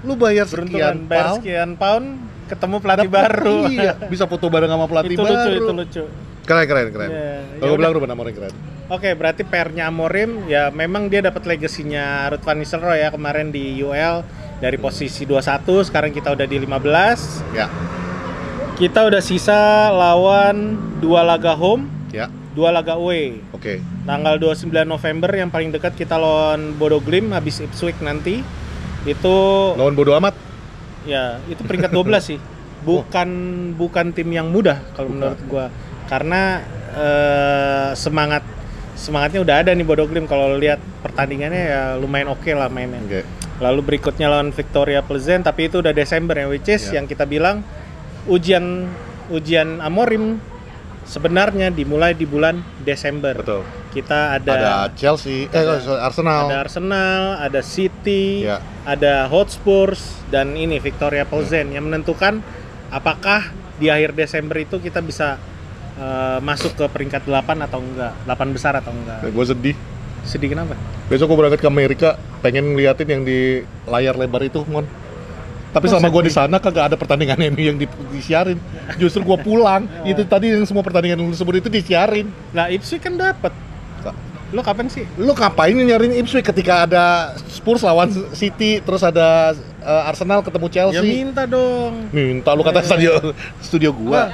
Lu bayar sekian pound ketemu pelatih baru. Iya, bisa foto bareng sama pelatih baru. Itu lucu. Keren. Kalau gue bilang Ruben Amorim keren. Oke, berarti PR-nya Amorim ya memang dia dapat legasinya Ruud van Nistelrooy ya kemarin di UEL dari posisi 21, sekarang kita udah di 15. Ya. Kita udah sisa lawan 2 laga home, 2 laga away. Oke. Tanggal 29 November yang paling dekat kita lawan Bodo Glimt habis Ipswich nanti. Itu lawan Bodo amat. Ya, itu peringkat 12 sih. Bukan tim yang mudah kalau menurut gua. Karena semangatnya udah ada nih Bodo Glimt, kalau lihat pertandingannya ya lumayan oke lah mainnya. Lalu berikutnya lawan Victoria Pleasant, tapi itu udah Desember ya, which is yang kita bilang ujian Amorim sebenarnya dimulai di bulan Desember. Betul. Kita ada Chelsea, Arsenal. Ada Arsenal, ada City, ada Hotspurs dan ini Victoria Pleasant yang menentukan apakah di akhir Desember itu kita bisa masuk ke peringkat 8 atau enggak, 8 besar atau enggak. Gue sedih. Sedih kenapa? Besok gue berangkat ke Amerika, pengen ngeliatin yang di layar lebar itu, Mon. Tapi selama gue di sana kagak ada pertandingan MU yang disiarin. Justru gue pulang, itu tadi yang semua pertandingan lu sebut itu disiarin. Nah, Ipswich kan dapat. Lo kapan sih? Lo ngapain nyariin Ipswich ketika ada Spurs lawan City, terus ada Arsenal ketemu Chelsea? Ya minta dong. Minta, lu kata studio gua.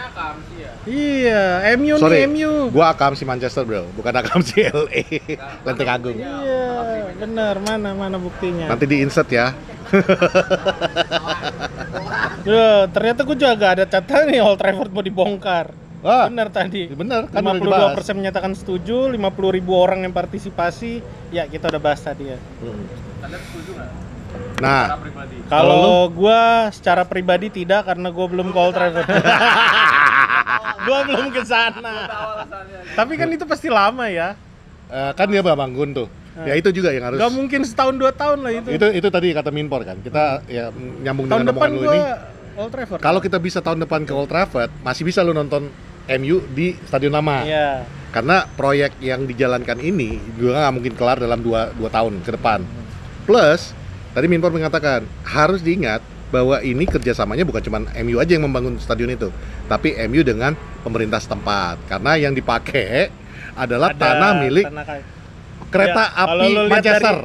Iya, MU Sorry, nih MU. Gua Akamsi Manchester bro, bukan Akamsi LA. Lenteng Agung. Iya, benar. Mana buktinya? Nanti di insert ya. Loh, ternyata gua juga ada catatan nih Old Trafford mau dibongkar. Benar tadi. Benar, kan 52% menyatakan setuju, 50.000 orang yang partisipasi. Ya, kita udah bahas tadi ya. Kalian setuju nggak? Nah, kalau gua secara pribadi tidak, karena gua belum ke Old Trafford. Gua belum ke sana. Tapi kan itu pasti lama ya. Kan dia bangun tuh. Ya itu juga yang harus. Gak mungkin setahun 2 tahun lah itu. Itu tadi kata Minpor kan. Kita ya nyambung tahun dengan omongan lu ini. Old Trafford. Kalau kita bisa tahun depan ke Old Trafford, masih bisa lu nonton MU di stadion lama. Iya. Karena proyek yang dijalankan ini juga nggak mungkin kelar dalam 2 tahun ke depan. Plus, tadi Minpor mengatakan harus diingat bahwa ini kerjasamanya bukan cuma MU aja yang membangun stadion itu, tapi MU dengan pemerintah setempat. Karena yang dipakai adalah tanah milik kereta api Manchester,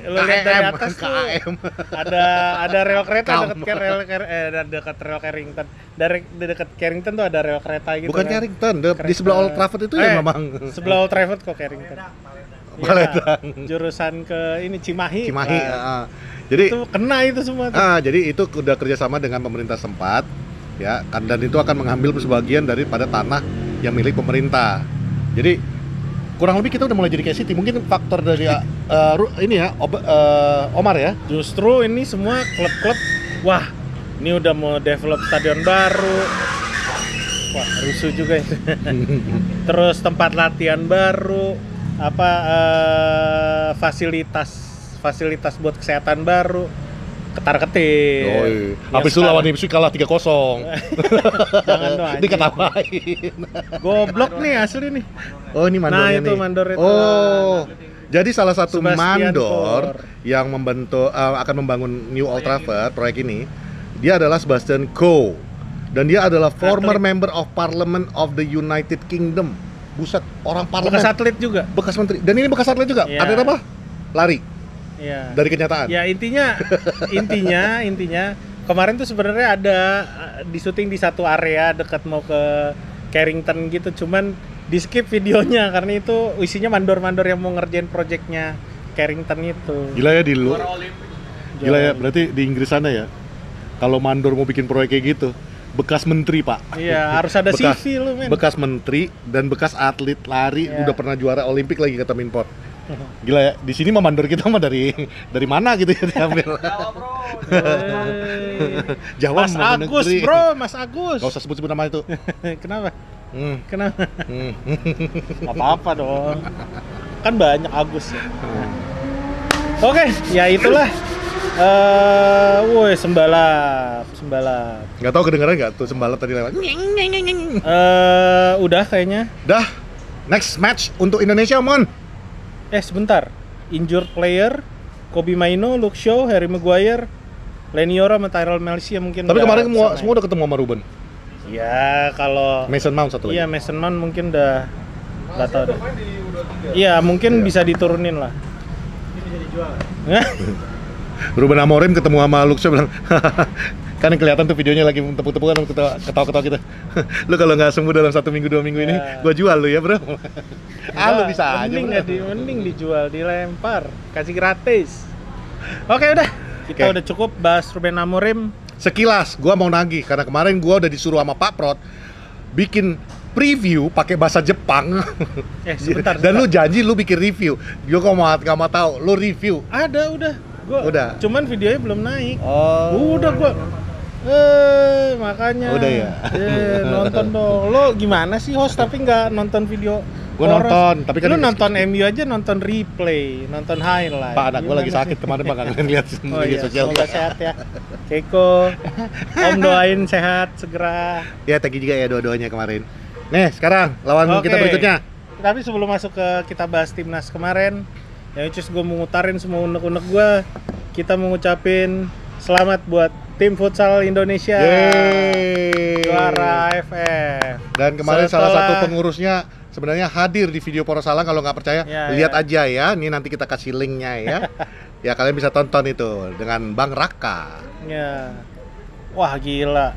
KAM. Ada rel kereta dekat rel Carrington. Dekat Carrington tuh ada rel kereta gitu. Bukan kan? Carrington, di sebelah Old Trafford itu ya memang. Sebelah Old Trafford kok Carrington. Paledang. Jurusan ke ini Cimahi. Jadi itu kena itu semua tuh. Jadi itu udah kerjasama dengan pemerintah setempat. ya kan, dan itu akan mengambil sebagian daripada tanah yang milik pemerintah. Jadi kurang lebih kita udah mulai jadi kayak City. Mungkin faktor dari ini ya Omar ya. Justru ini semua klub-klub, wah ini udah mau develop stadion baru, wah rusuh juga itu. Terus tempat latihan baru, apa fasilitas buat kesehatan baru, ketar-ketir. Habis itu lawan Ipswich kalah 3-0. Jangan dong anjing. Diketawain. Goblok nih asli nih. Oh, ini mandornya Nah itu nih. mandor itu. Oh. Jadi salah satu Sebastian mandor Coe. yang akan membangun New Old Trafford proyek ini, dia adalah Sebastian Coe. Dan dia adalah former member of Parliament of the United Kingdom. Buset, orang parlemen. Bekas atlet juga. Bekas menteri. Dan ini bekas atlet juga. Iya. Atlet apa? Lari. Iya. Dari kenyataan. Ya intinya kemarin tuh sebenarnya ada di syuting di satu area dekat mau ke Carrington gitu, cuman di skip videonya karena itu isinya mandor-mandor yang mau ngerjain proyeknya Carrington itu. Gila ya di lu. Gila ya, berarti di Inggris sana ya. Kalau mandor mau bikin proyek kayak gitu, bekas menteri, Pak. Iya, harus ada CV lu, men. Bekas menteri dan bekas atlet lari, Iya. udah pernah juara Olimpik lagi kata Minport. Gila ya, di sini mah mandor kita mah dari mana gitu ya diambil. Jawa Mas mah Agus, negeri. bro, Mas Agus. Gak usah sebut-sebut nama itu. Kenapa? Hmm. Kenapa? Hmm. Gak apa-apa dong. Kan banyak Agus ya. Oke, ya itulah. Woi, sembalap. Gak tau kedengeran gak tuh sembalap tadi lewat. Udah kayaknya. Dah, next match untuk Indonesia, Mon. Sebentar. Injured player, Kobe Maino, Luke Shaw, Harry Maguire, Leniora, sama Tyrell Malacia mungkin. Tapi udah kemarin bisa semua udah ketemu sama Ruben. Ya, kalau Mason Mount satu lagi. iya Mason Mount mungkin udah nggak tahu deh. Iya, mungkin bisa diturunin lah. Ruben Amorim ketemu sama Luke Shaw bilang, kan yang kelihatan tuh videonya lagi tepuk-tepukan ketawa-ketawa kita. Lu kalau nggak sembuh dalam 1 minggu 2 minggu ini, gua jual lu ya, Bro. Lu bisa aja, bro. Mending dijual, dilempar, kasih gratis. Oke, udah. Kita Oke. udah cukup bahas Ruben Amorim. Sekilas gua mau nagih karena kemarin gua udah disuruh sama Pak Prot bikin preview pakai bahasa Jepang. Sebentar. Dan lu janji lu bikin review. Gua nggak mau tahu, lu review. Ada, udah. Udah. Cuman videonya belum naik. Oh. Udah gua. Makanya. Udah ya? Nonton dong. Lo gimana sih host tapi nggak nonton video? Gua Poros? nonton, tapi kan lu nonton MU aja, nonton replay, nonton highlight. Pak, anak gua lagi Gimana sakit sih? kemarin, Pak, nggak lihat Oh media iya, sosial. semoga sehat ya. Keiko, Om doain sehat segera. Ya, thank you juga ya doa-doanya kemarin. Nih, sekarang lawan Oke. kita berikutnya. Tapi sebelum masuk ke kita bahas timnas kemarin, yang cus gue mau ngutarin semua unek-unek gue. Kita mau ngucapin selamat buat tim futsal Indonesia. Yeay. Juara AFF. Dan kemarin salah Setelah- satu pengurusnya sebenarnya hadir di video Poros Salang. Kalau nggak percaya, Ya, lihat ya. aja ya. Ini nanti kita kasih linknya ya. Ya, kalian bisa tonton itu dengan Bang Raka. Ya. Wah gila.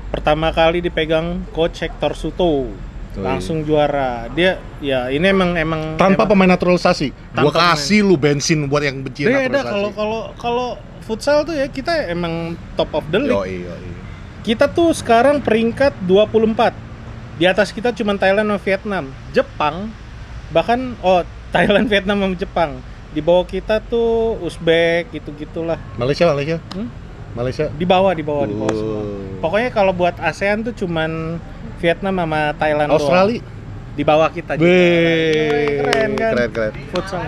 Pertama kali dipegang coach Hector Suto. Langsung juara. Dia ya ini emang Tanpa emang pemain naturalisasi. Gua Tanpa kasih lu bensin buat yang benci beda naturalisasi. kalau futsal tuh ya kita emang top of the league. Yoi. Kita tuh sekarang peringkat 24. Di atas kita cuma Thailand sama Vietnam. Jepang bahkan Thailand, Vietnam sama Jepang. Di bawah kita tuh Uzbek gitu-gitulah. Malaysia. Hmm? Malaysia. Di bawah semua. Pokoknya kalau buat ASEAN tuh cuman Vietnam sama Thailand Australia. doang. Di bawah kita juga. Wih, Keren kan? Keren. Futsal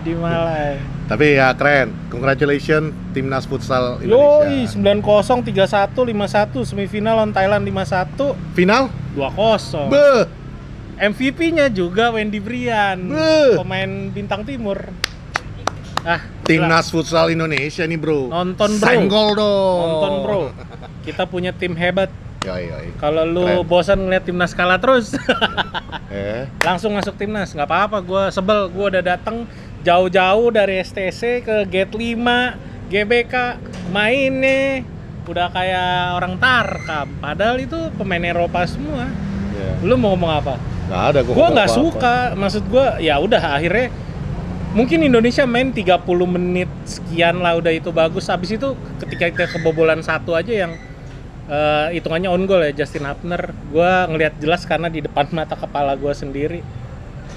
di Malai. Tapi ya keren. Congratulations timnas futsal Yoi, Indonesia. 9-0, 3-1, 5-1 semifinal lawan Thailand 5-1, Final? 2-0. Beuh. MVP-nya juga Wendy Brian, Beuh. pemain bintang timur. Timnas futsal Indonesia nih, Bro. Nonton, bro. Senggol dong. Nonton bro, kita punya tim hebat. Yoi. Kalau lu Keren. bosan ngeliat timnas kalah terus, Langsung langsung masuk timnas. Nggak apa-apa, gue sebel. Gue udah datang jauh-jauh dari STC ke Gate 5, GBK, mainnya udah kayak orang Tarkam. Padahal itu pemain Eropa semua. Lu mau ngomong apa? Nggak ada, Gue nggak suka, maksud gue ya udah akhirnya mungkin Indonesia main 30 menit sekian lah udah itu bagus. Habis itu ketika kita kebobolan satu aja yang hitungannya on goal ya Justin Hapner. Gua ngelihat jelas karena di depan mata kepala gua sendiri.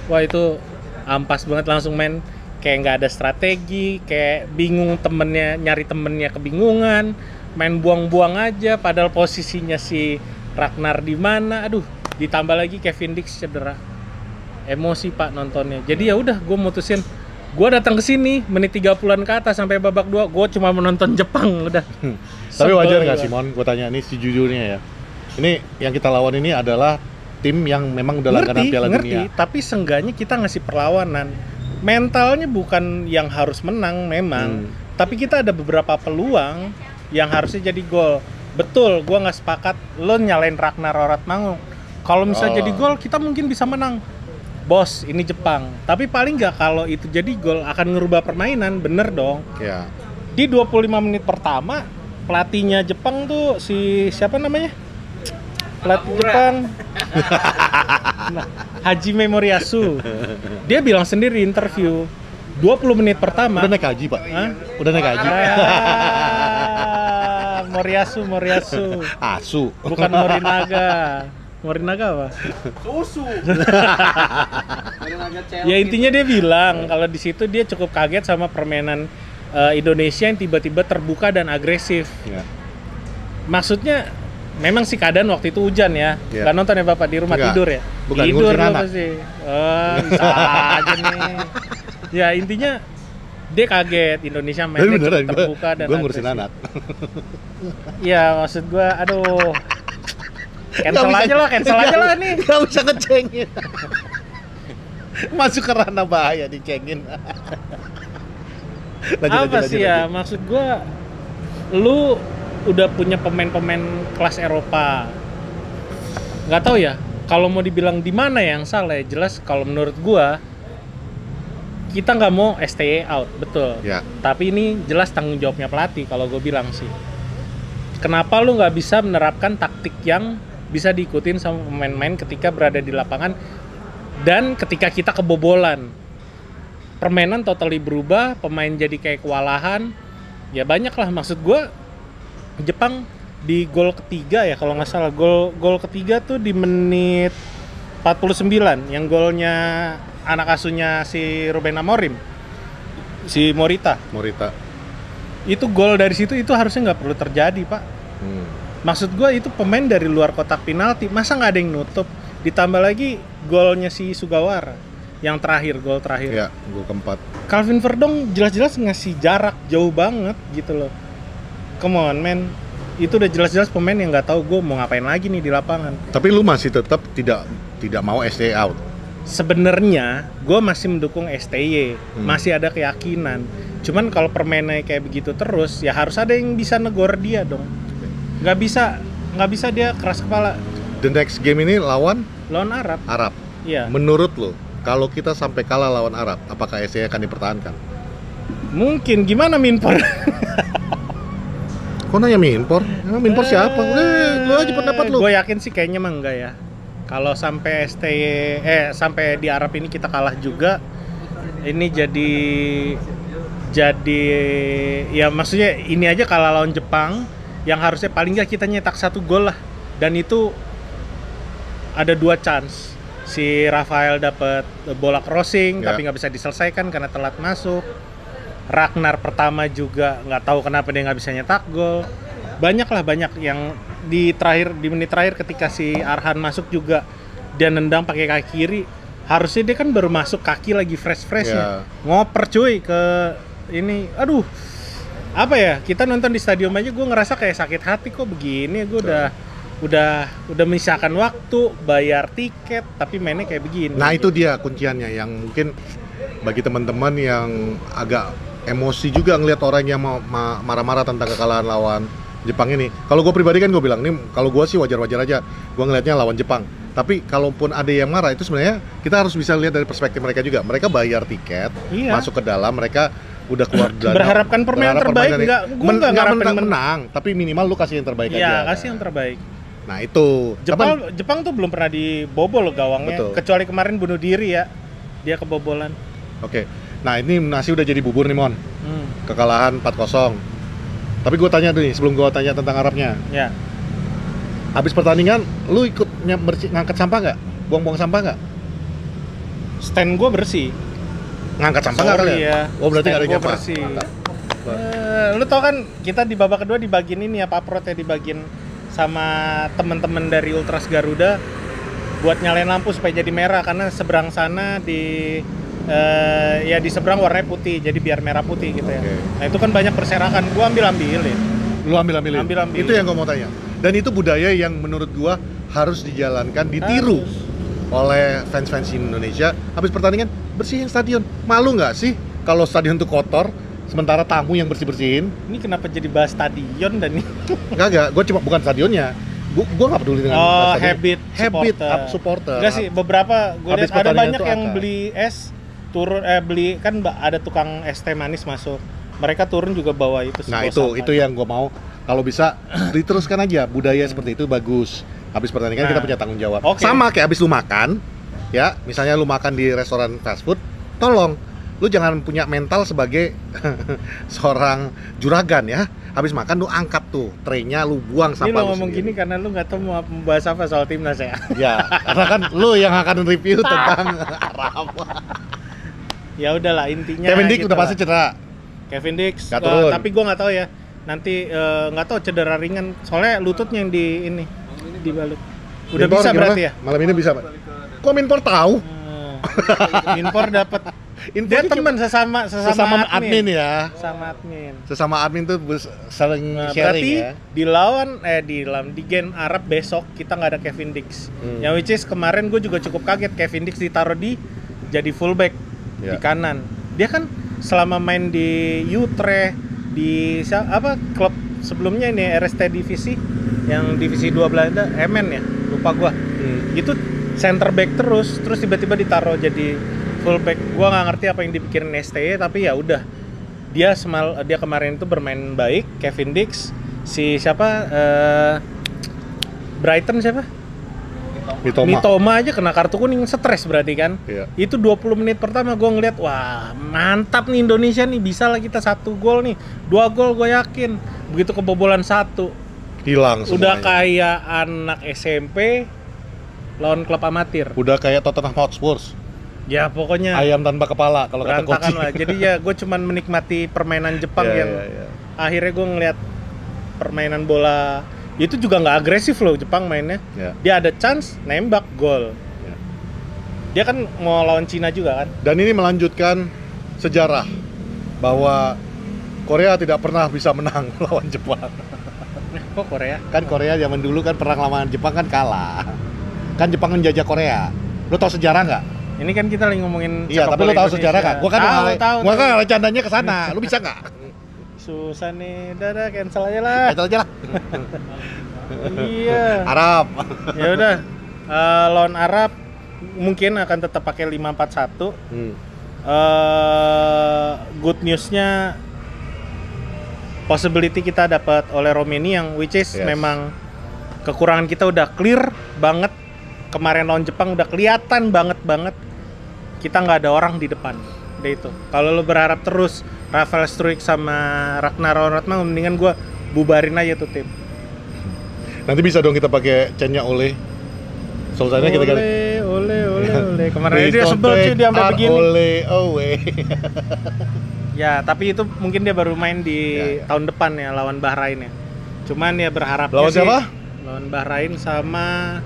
Wah itu ampas banget, langsung main kayak nggak ada strategi, kayak bingung temennya, nyari temennya kebingungan, main buang-buang aja padahal posisinya si Ragnar di mana. Aduh, ditambah lagi Kevin Dix cedera. Emosi Pak nontonnya. Jadi ya udah gue mutusin gue datang ke sini menit 30-an ke atas sampai babak 2 gue cuma menonton Jepang udah. Tapi wajar nggak Simon? Gue tanya ini sejujurnya ya. Ini yang kita lawan ini adalah tim yang memang udah langganan Piala Dunia. Tapi seenggaknya kita ngasih perlawanan. Mentalnya bukan yang harus menang memang, tapi kita ada beberapa peluang yang harusnya jadi gol. Betul, gue nggak sepakat lo nyalain Ragnar Rathmangung. Kalau misalnya jadi gol, kita mungkin bisa menang. Bos, ini Jepang. Tapi paling nggak kalau itu jadi gol akan ngerubah permainan, bener dong. Ya. Di 25 menit pertama, pelatihnya Jepang tuh si siapa namanya? Pelatih Jepang. Hajime Moriyasu. Dia bilang sendiri di interview 20 menit pertama. Udah naik haji, Pak? Hah? Udah naik haji? Moriyasu. Asu. Bukan Morinaga. Morinaga apa? Susu. Ya intinya dia bilang kalau di situ dia cukup kaget sama permainan Indonesia yang tiba-tiba terbuka dan agresif. Ya. Maksudnya memang sih keadaan waktu itu hujan ya. Ya. Nggak nonton ya Bapak di rumah? Enggak. Tidur ya? Bukan, tidur ngurusin lo anak. pasti. Bisa aja nih. Ya intinya dia kaget Indonesia Tapi mainnya beneran, cukup terbuka dan gue ngurusin agresif. anak. Iya maksud gue, aduh. Cancel aja lah nih. Gak bisa ngecengin. Masuk ke ranah bahaya dicengin. Apa sih ya, maksud gue lu udah punya pemain-pemain kelas Eropa. Nggak tahu ya, kalau mau dibilang di mana yang salah ya, jelas kalau menurut gue kita nggak mau STY out, betul. Ya. Tapi ini jelas tanggung jawabnya pelatih kalau gue bilang sih. Kenapa lu nggak bisa menerapkan taktik yang bisa diikutin sama pemain-pemain ketika berada di lapangan dan ketika kita kebobolan? Permainan totally berubah, pemain jadi kayak kewalahan. Ya banyak lah, maksud gue Jepang di gol ketiga ya kalau nggak salah, gol ketiga tuh di menit 49 yang golnya anak asuhnya si Ruben Amorim, si Morita. Itu gol dari situ itu harusnya nggak perlu terjadi Pak. Maksud gue itu pemain dari luar kotak penalti, masa nggak ada yang nutup? Ditambah lagi golnya si Sugawara yang terakhir, gol terakhir. Ya, gol keempat. Calvin Verdong jelas-jelas ngasih jarak jauh banget gitu loh. Come on man, itu udah jelas-jelas pemain yang nggak tahu gue mau ngapain lagi nih di lapangan. Tapi lu masih tetap tidak mau stay out. Sebenarnya gue masih mendukung STY, masih ada keyakinan. Cuman kalau permainannya kayak begitu terus, ya harus ada yang bisa negor dia dong. Nggak bisa dia keras kepala. The next game ini lawan Arab. Iya. Menurut lo, kalau kita sampai kalah lawan Arab, apakah STY akan dipertahankan? Mungkin. Gimana Minpor? Kok nanya Minpor? Minpor siapa? Lu aja pendapat lu. Gue yakin sih kayaknya mah enggak ya. Kalau sampai sampai di Arab ini kita kalah juga, ini jadi ya maksudnya ini aja kalah lawan Jepang yang harusnya paling nggak kita nyetak 1 gol lah, dan itu ada 2 chance. Si Rafael dapat bola crossing tapi nggak bisa diselesaikan karena telat masuk. Ragnar pertama juga nggak tahu kenapa dia nggak bisa nyetak gol. Banyak yang di menit terakhir ketika si Arhan masuk juga dia nendang pakai kaki kiri. Harusnya dia kan baru masuk kaki lagi fresh-freshnya. Ngoper cuy ke ini. Aduh. Apa ya? Kita nonton di stadion aja gue ngerasa kayak sakit hati kok begini. Gue udah menyisakan waktu, bayar tiket tapi mainnya kayak begini. Nah, itu dia kunciannya yang mungkin bagi teman-teman yang agak emosi juga ngelihat orang yang marah-marah tentang kekalahan lawan Jepang ini. Kalau gue pribadi kan gue bilang nih, kalau gue sih wajar-wajar aja. Gue ngelihatnya lawan Jepang. Tapi kalaupun ada yang marah, itu sebenarnya kita harus bisa lihat dari perspektif mereka juga. Mereka bayar tiket, masuk ke dalam, mereka udah keluar dana. Berharapkan permainan terbaik, nggak menang, tapi minimal lu kasih yang terbaik aja. Iya, kasih yang terbaik. Nah itu Jepang tuh belum pernah dibobol gawangnya. Betul. Kecuali kemarin bunuh diri ya, dia kebobolan. Oke. Nah ini nasi udah jadi bubur nih Mon. Kekalahan 4-0. Tapi gue tanya tuh nih, sebelum gue tanya tentang Arabnya. Ya. Habis pertandingan, lu ikut ngangkat sampah nggak? Buang-buang sampah nggak? Stand gue bersih. Ngangkat sampah nggak kali ya? Iya. Oh berarti nggak ada Stand gua nyampah. bersih. Lu tau kan kita di babak kedua dibagiin ini ya paprot ya, dibagiin sama temen-temen dari Ultras Garuda buat nyalain lampu supaya jadi merah, karena seberang sana di ya di seberang warnanya putih, jadi biar merah putih gitu ya. Nah itu kan banyak berserakan, gua ambil-ambilin. Lu ambil-ambilin? Ambil-ambilin. Itu yang gua mau tanya. Dan itu budaya yang menurut gua harus dijalankan, ditiru oleh fans-fans Indonesia. Habis pertandingan, bersihin stadion. Malu nggak sih kalau stadion itu kotor, sementara tamu yang bersih-bersihin? Ini kenapa jadi bahas stadion dan ini? Enggak, gue cuma bukan stadionnya. Gue nggak peduli dengan Habit supporter. Enggak sih, beberapa gue Habis lihat ada pertandingan banyak tuh yang angkat. beli es beli kan ada tukang es teh manis masuk. Mereka turun juga bawa itu. Nah sebuah itu yang gue mau, kalau bisa diteruskan aja, budaya seperti itu bagus. Habis pertandingan kita punya tanggung jawab. Oke. Sama kayak habis lu makan, ya misalnya lu makan di restoran fast food, tolong lu jangan punya mental sebagai seorang juragan ya. Habis makan lu angkat tuh tray-nya, lu buang Ini sampah lo lu ngomong sendiri. gini karena lu nggak tahu mau membahas apa soal timnas ya. Ya, karena kan lu yang akan review tentang Arab. Ya udahlah intinya. Kevin Dick gitu udah lah. pasti cedera. Kevin Dix, Nggak turun. tapi gue nggak tahu ya. Nanti nggak tahu cedera ringan. Soalnya lututnya yang di ini dibalut. Udah Minpor bisa gimana? berarti ya. Malam ini bisa, Pak. Kok Minpor tahu? Minpor dapat. Info Dia ini teman sesama admin ya. Sama admin. Sesama admin tuh saling Nah, sharing berarti ya. di game Arab besok kita nggak ada Kevin Dix. Hmm. Yang which is kemarin gue juga cukup kaget Kevin Dix ditaruh di jadi fullback di Ya. kanan. Dia kan selama main di Utrecht di klub sebelumnya ini RST divisi yang divisi 2 Belanda, Emen ya, lupa gua. Itu center back terus tiba-tiba ditaruh jadi fullback. Gua nggak ngerti apa yang dipikirin STY, tapi ya udah. Dia kemarin itu bermain baik. Kevin Dix, si siapa Brighton siapa? Mitoma aja kena kartu kuning, stres berarti kan. Iya. Itu 20 menit pertama gue ngeliat, wah mantap nih Indonesia nih, bisa lah kita 1 gol nih, 2 gol gue yakin. Begitu kebobolan 1, Hilang semuanya. udah kayak anak SMP lawan klub amatir. Udah kayak Tottenham Hotspur. Ya pokoknya Ayam tanpa kepala kalau kata coach. berantakan lah. Jadi ya gue cuman menikmati permainan Jepang Iya, yang iya. akhirnya gue ngeliat permainan bola. Itu juga nggak agresif loh Jepang mainnya. Ya. Dia ada chance, nembak, gol. Ya. Dia kan mau lawan Cina juga kan. Dan ini melanjutkan sejarah bahwa Korea tidak pernah bisa menang lawan Jepang. Kok Korea? Kan Korea zaman dulu kan perang lawan Jepang kan kalah. Kan Jepang menjajah Korea. Lu tahu sejarah nggak? Ini kan kita lagi ngomongin Iya, sepak tapi bola lu tahu Indonesia. sejarah nggak? Tahu. Gua kan candanya ke sana. Lu bisa nggak? Susah nih, dadah cancel aja lah. Itu aja lah. Iya. Arab. Ya udah. Lawan Arab mungkin akan tetap pakai 5-4-1. Good newsnya possibility kita dapat oleh Romeni yang which is Yes. memang kekurangan kita udah clear banget. Kemarin lawan Jepang udah kelihatan banget kita nggak ada orang di depan. Udah itu. Kalau lo berharap terus Rafael Struijk sama Ragnar Ronratma, mendingan gue bubarin aja tuh tim. Nanti bisa dong kita pakai chainnya Ole. Sultannya kita ganti. Ole. Kemarin Please dia don't sebel cuy, take dia sampai our begini. Ole away. Ya, tapi itu mungkin dia baru main di Ya. tahun depan ya lawan Bahrain ya. Cuman ya berharap Lawan siapa? Lawan Bahrain sama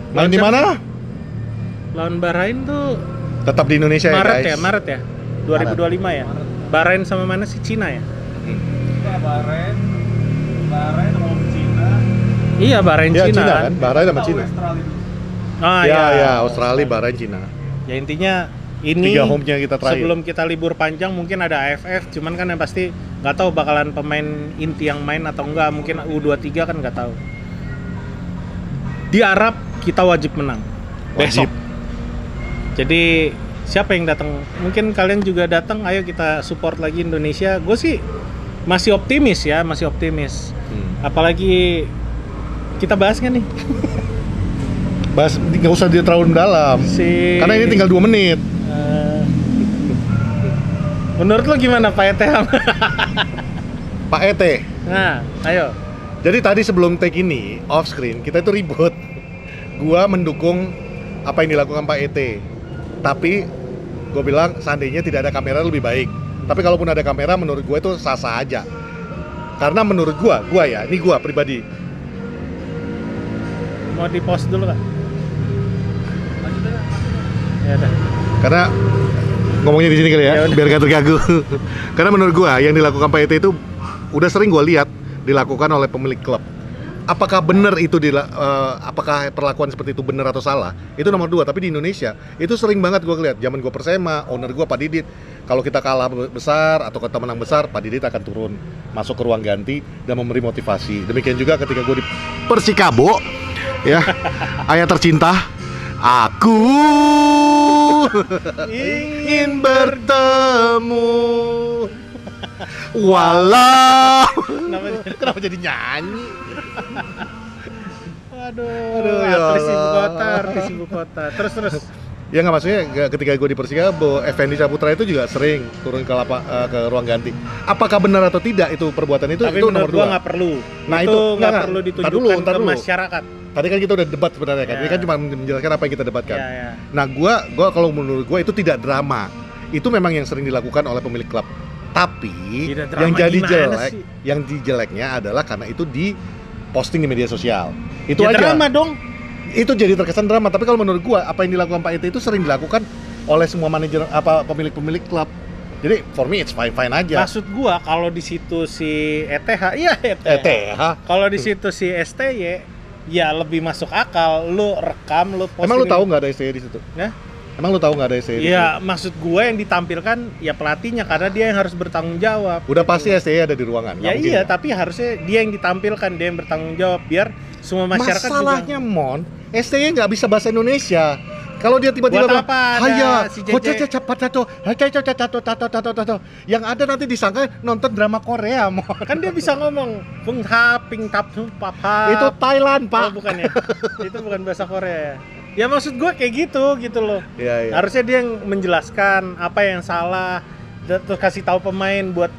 Main di mana? Lawan Bahrain tuh Tetap di Indonesia Maret ya, ya, guys. Maret ya. 2025 ya. Bahrain sama mana sih? Cina ya? Bahrain sama Cina. Iya, Bahrain Ya, Cina, Cina kan. kan? Bahrain sama Cina. Australia dulu. Ah, Ya, Australia, Bahrain, Cina. Ya intinya ini 3 home-nya kita terakhir. sebelum kita libur panjang mungkin ada AFF, cuman kan yang pasti nggak tahu bakalan pemain inti yang main atau enggak, mungkin U23 kan nggak tahu. Di Arab kita wajib menang Wajib. besok. Jadi siapa yang datang? Mungkin kalian juga datang, ayo kita support lagi Indonesia. Gue sih masih optimis ya, masih optimis. Apalagi kita bahas kan nih Bahas nggak usah dia terlalu dalam. si Karena ini tinggal 2 menit. menurut lo gimana Pak Ete? Pak Ete. Nah, ayo. Jadi tadi sebelum take ini off screen kita itu ribut. Gua mendukung apa yang dilakukan Pak ET. Tapi gue bilang seandainya tidak ada kamera lebih baik. Tapi kalaupun ada kamera menurut gue itu sah-sah aja. Karena menurut gue ya, ini gue pribadi. Mau di post dulu kan? Ya udah. Karena ngomongnya di sini kali ya, Ya udah. biar gak terganggu. Karena menurut gue yang dilakukan Pak ET itu udah sering gue lihat dilakukan oleh pemilik klub. Apakah benar itu apakah perlakuan seperti itu benar atau salah? Itu nomor 2. Tapi di Indonesia itu sering banget gue lihat. Zaman gue Persema, owner gue Pak Didit, kalau kita kalah besar atau kita menang besar, Pak Didit akan turun masuk ke ruang ganti dan memberi motivasi. Demikian juga ketika gue di Persikabo, ya, ayah tercinta, aku ingin bertemu walau. Kenapa jadi nyanyi? Aduh, ya artis ibu kota. Terus. Ya nggak, maksudnya ketika gue di Persikabo, Effendi Saputra itu juga sering turun ke ruang ganti. Apakah benar atau tidak itu perbuatan itu? Tapi itu menurut nomor gua 2. nggak perlu. Nah, itu itu nggak nggak. perlu Ntar ditunjukkan dulu. ke masyarakat. Tadi kan kita udah debat sebenarnya kan. Ya. Ini kan cuma menjelaskan apa yang kita debatkan. Ya. Nah, gua kalau menurut gua itu tidak drama. Itu memang yang sering dilakukan oleh pemilik klub. Tapi Tidak drama yang jadi gimana jelek, sih? yang jeleknya adalah karena itu di posting di media sosial. Itu Ya, aja. drama dong. Itu jadi terkesan drama. Tapi kalau menurut gua apa yang dilakukan Pak ET itu sering dilakukan oleh semua manajer pemilik klub. Jadi for me it's fine aja. Maksud gua kalau di situ si ETH, iya ETH. ETH. Kalau di situ si STY, ya lebih masuk akal. Lu rekam, lu posting. Emang lu tahu nggak ada STY di situ? Ya? Emang lu tahu nggak ada STY di situ? Iya, maksud gue yang ditampilkan ya pelatihnya karena dia yang harus bertanggung jawab. Udah pasti STY ada di ruangan. Ya nggak mungkin iya, tapi harusnya dia yang ditampilkan, dia yang bertanggung jawab biar semua masyarakat masalahnya juga. Mon, STY nggak bisa bahasa Indonesia. Kalau dia tiba-tiba Buat apa ada "Haya, si JJ?" yang ada nanti disangka nonton drama Korea, Mon. Kan dia bisa ngomong Bung Ha, Ping Tap, Pap Ha. Itu Thailand, Oh, Pak. bukan ya? Itu bukan bahasa Korea. Ya maksud gue kayak gitu loh. Iya. Harusnya dia yang menjelaskan apa yang salah, terus kasih tahu pemain buat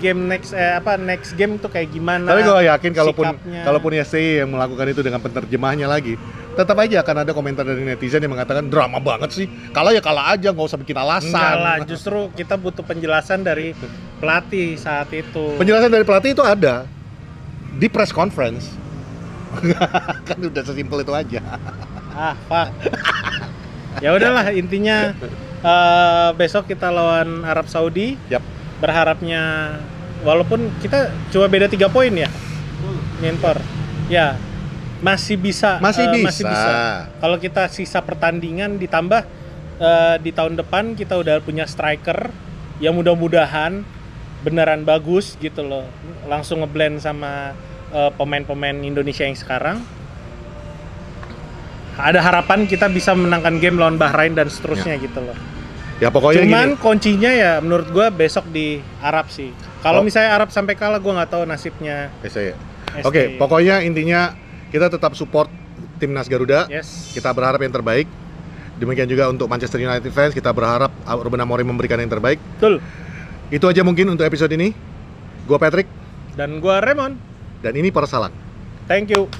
game next game tuh kayak gimana. Tapi gue yakin sikapnya. kalaupun STY yang melakukan itu dengan penerjemahnya lagi, tetap aja akan ada komentar dari netizen yang mengatakan drama banget sih. Kalah ya kalah aja, nggak usah bikin alasan. Enggak lah, justru kita butuh penjelasan dari pelatih saat itu. Penjelasan dari pelatih itu ada di press conference. Kan udah sesimpel itu aja. Pak. Ya udahlah, intinya besok kita lawan Arab Saudi. Yap. Berharapnya walaupun kita cuma beda 3 poin ya. Nyentor. Ya, masih bisa. Masih bisa. Kalau kita sisa pertandingan ditambah di tahun depan kita udah punya striker yang mudah-mudahan beneran bagus gitu loh. Langsung ngeblend sama pemain-pemain Indonesia yang sekarang. Ada harapan kita bisa menangkan game lawan Bahrain dan seterusnya gitu loh. Ya pokoknya Cuman gini. kuncinya ya menurut gua besok di Arab sih. Kalau Oh. misalnya Arab sampai kalah gua nggak tahu nasibnya. STY. STY. Oke, pokoknya intinya kita tetap support timnas Garuda. Yes. Kita berharap yang terbaik. Demikian juga untuk Manchester United fans, kita berharap Ruben Amorim memberikan yang terbaik. Betul. Itu aja mungkin untuk episode ini. Gua Patrick Dan gua Raymond. dan ini Para Salang. Thank you.